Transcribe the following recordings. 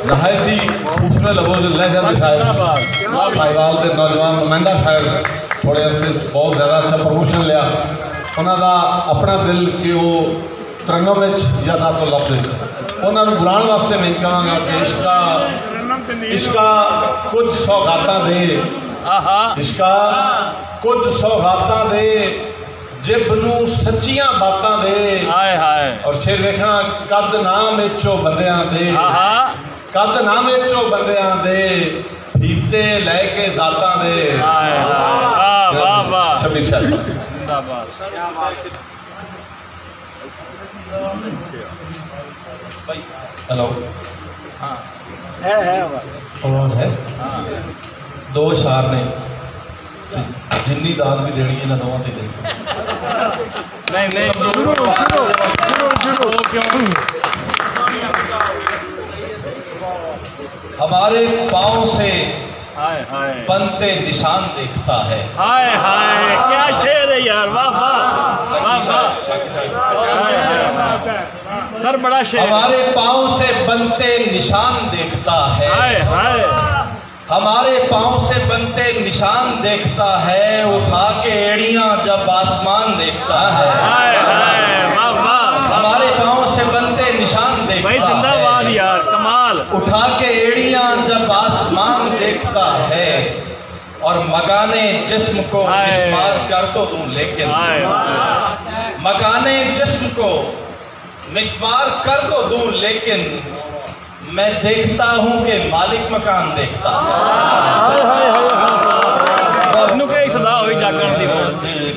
नहायत ही खूबसूरत लफोज लहजा के शायर साहिवाल के नौजवान नुमाइंदा शायर थोड़े अरसे बहुत ज़्यादा अच्छा प्रमोशन लिया उन्होंने अपना दिल कि वो तरंगों में या ना तो लफ्ज़ उन्होंने बुलाने वास्ते मैं कहांगा कि इश्का कुछ सौगातां दे इश्का कुछ सौगातां दे जिब नू सच्चियां बातां दे और शेर देखना कद ना मेचो बंदियां दे कद ना मेचो बंदियां दे फीते लैके जातां दे शबीर शाह हेलो हाँ है आवाज है दो इशार ने जिन्नी दाद भी देनी है ना दोवां ते देनी नहीं हमारे पाँव से बनते निशान देखता है हाय हाय क्या शेर है यार वाह वाह सर बड़ा शेर हमारे पाँव से बनते निशान देखता है हाय हाय हमारे पाँव से बनते निशान देखता है उठा के एड़ियां जब आसमान देखता है हाय हाय वाह वाह हमारे पाँव से बनते निशान देखता भाई जिंदाबाद है यार कमाल उठा के एड़ियां जब आसमान देखता है और मकाने जिस्म को मिस्मार कर तो दूं लेकिन मकाने जिस्म को मिस्मार कर तो दूं लेकिन मैं देखता हूं कि मालिक मकान देखता है सदा हुई जागरण दी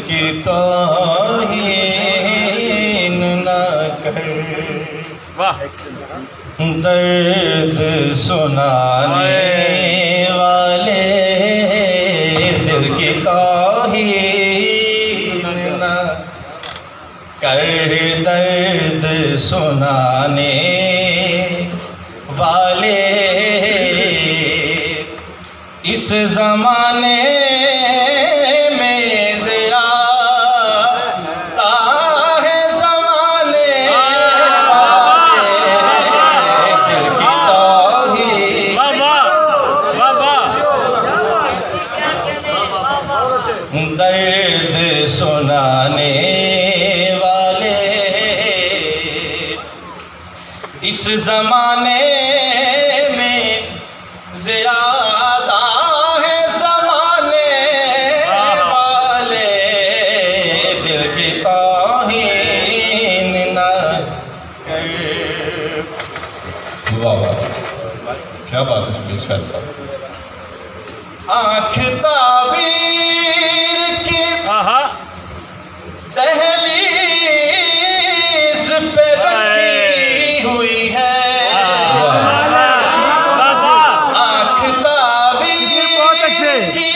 की तौहीन न कर वाह दर्द सुनाने वाले दिल की तौहीन न कर दर्द सुनाने वाले इस जमाने में ज़ियादा है ज़माने वाले दिल की तौहीन दर्द सुनाने वाले इस जमाने में ज़्यादा है ज़माने वाले दिल की तौहीन न कर। वाह वाह क्या बात है शबीर शाह साहब आँख ताबीर की दहलीज पे रखी हुई है आँख ताबीर की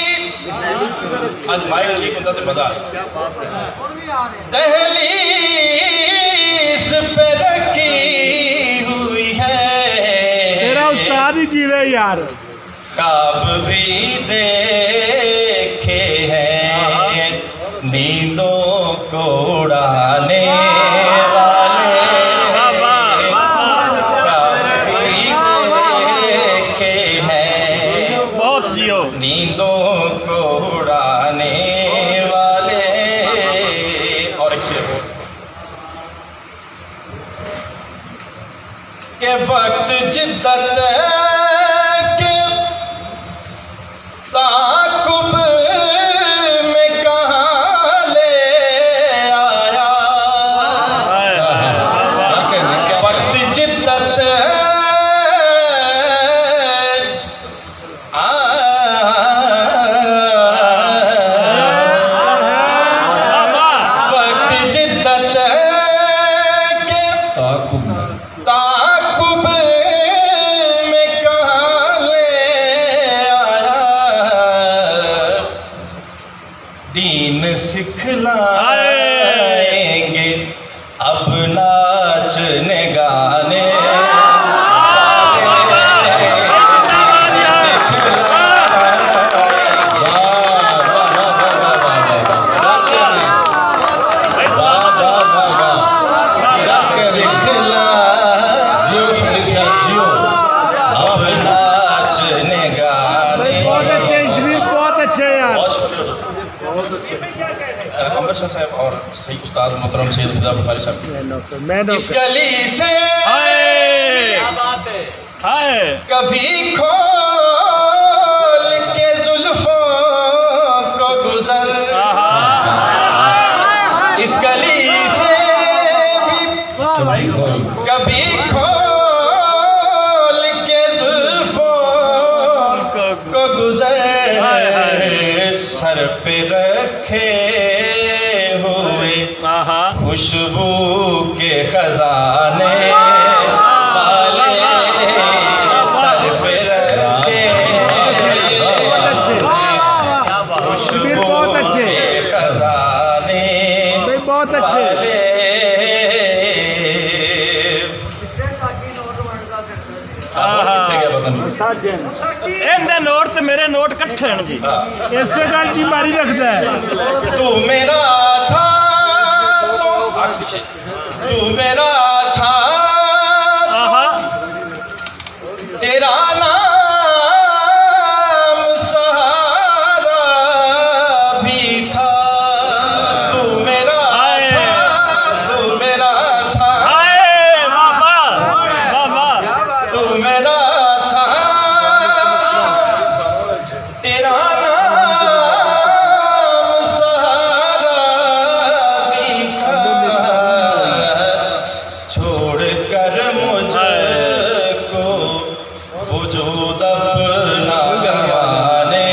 आज माइक ठीक होता तो मजा दहलीज पे रखी हुई है तेरा उस्ताद ही जीवे यार ख्वाब भी देखे हैं नींदों को उड़ाने वाले ख्वाब भी देखे हैं बहुत जियो नींदों को उड़ाने वाले और एक शेर के वक्त जिद्दत ताकुब में कहाँ ले आया वक्त जिद्दत वक्त जिद्दत के ताकुब में कहाँ ले आया दीन सिखलाएंगे अब नाचने गाने अमृतसर साहब और सही उस्ताद मोहतरम सैयद फिदा बुखारी साहब। इस गली से हाय कभी खोल के जुल्फों को गुजर, इस गली से भी कभी खोल के जुल्फों को गुजर, सर पे रखे हुए खुशबू के खजाने वाले, सर पे रखे खुशबू के खजाने बहुत अच्छे वाले। कितने गया पता नहीं। ਇਹਦੇ ਨੋਟ ਤੇ ਮੇਰੇ ਨੋਟ ਇਕੱਠੇ ਹਨ ਜੀ ਇਸੇ ਗੱਲ ਦੀ ਮਾਰੀ ਰੱਖਦਾ ਹੈ तू मेरा था तू मेरा था तेरा नाम सहारा भी था, तू मेरा था, तू मेरा था, ਬਾਬਾ ਬਾਬਾ तू मेरा था, तेरा नाम सहारा भी था, छोड़ कर मुझको वजूद अपना गंवाने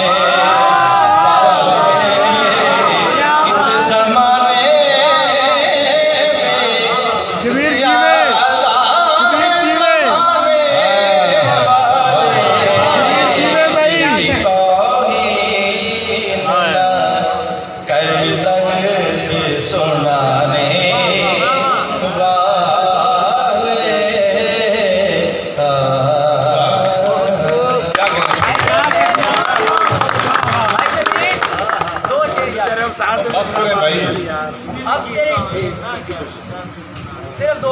वाले, इस जमाने में शबीर जी ज़्यादा कर दर्द सुनाने वाले। बस करें भाई। सिर्फ 2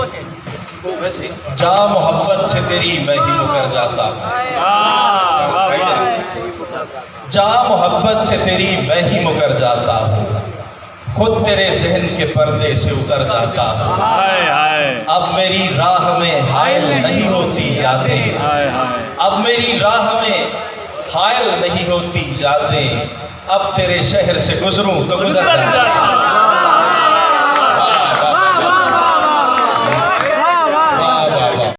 शेर। जा मोहब्बत से तेरी मैं ही मुकर जाता हूँ, जा मोहब्बत से तेरी मैं ही मुकर जाता हूँ, खुद तेरे जहन के पर्दे से उतर जाता हूँ, हाय हाय अब मेरी राह में हायल नहीं होती जाते, हाय हाय अब मेरी राह में हायल नहीं होती जाते, अब तेरे शहर से गुजरूं तो गुजर जाता।